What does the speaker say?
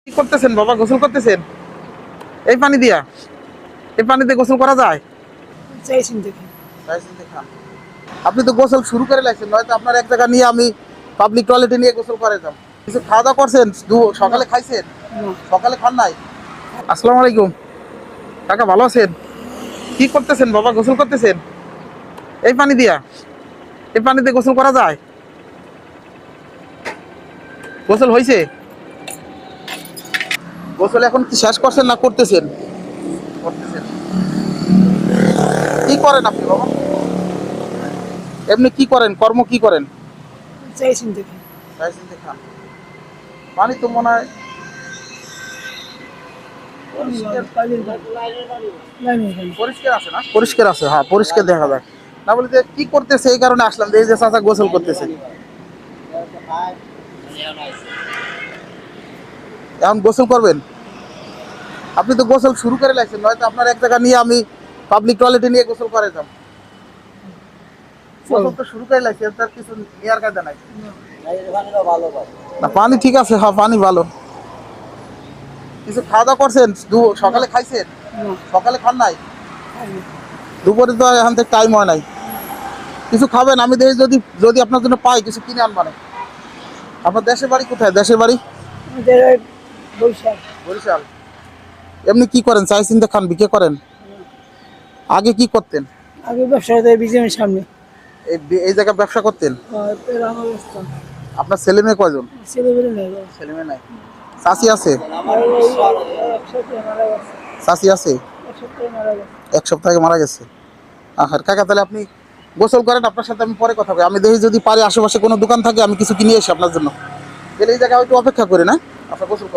কি করতেছেন বাবা? গোসল করতেছেন এই পানি দিয়া? এই পানিতে গোসল করা যায়? চাইছেন দেখে আপনি তো গোসল শুরু করে লাগছেন, নয়তো আপনার এক জায়গা নিয়ে আমি পাবলিক টয়লেটে নিয়ে গোসল করে যাব। কিছু খাওয়া দাওয়া করছেন? সকালে খাইছেন? সকালে খান নাই? আসসালামু আলাইকুম কাকা, ভালো আছেন? কি করতেছেন বাবা? গোসল করতেছেন এই পানি দিয়া? এই পানিতে গোসল করা যায়? গোসল হয়েছে? গোসল এখন কি শেষ করছেন না করতেছেন? করতেছেন। কি করেন আপনি বাবা? এমনি কি করেন, কর্ম কি করেন? চাইছেন দেখে খান। পানি তো মনে হয় পরিষ্কার আছে না? পরিষ্কার আছে, হ্যাঁ পরিষ্কার দেখা যায়। না বলে যে কি করতেছে এই কারণে আসলাম, এই যে চাচা গোসল করতেছে। এখন গোসল করবেন? আপনি তো গোসল শুরু করে লাগছেন, নয়তো আপনার এক জায়গা নিয়ে আমি পাবলিক টয়লেটে নিয়ে গোসল করে যাব। গোসল তো শুরু করে লাগছে, তার কিছু নেওয়ার কায়দা নাই। না পানি ঠিক আছে, হ্যাঁ পানি ভালো। কিছু খাওয়া দাওয়া করছেন? সকালে খাইছেন? সকালে খান নাই? দুপুরে তো এখন থেকে টাইম হয় নাই। কিছু খাবেন? আমি দেখি যদি যদি আপনার জন্য পাই কিছু কিনে আনবানে। আপনার দেশের বাড়ি কোথায়? দেশের বাড়ি বরিশাল। এমনি কি করেন? চাই চিন্তা খান, বিক্রি করেন? আগে কি করতেন? আগে ব্যবসা করতে বিজেপির সামনে এই জায়গায় ব্যবসা করতেন? আপনার ছেলে মেয়ে কয়জন? ছেলেবেলে নেই ছেলে মেয়ে নাই। চাষি আছে? চাষি আছে? এক সপ্তাহ আগে মারা গেছে। আহার কাকা, তাহলে আপনি গোসল করেন, আপনার সাথে আমি পরে কথা বলি। আমি দেখি যদি পারি আশেপাশে কোনো দোকান থাকে আমি কিছু কিনে আসি আপনার জন্য। তাহলে এই জায়গায় একটু অপেক্ষা করি না, আপনার গোসল করেন।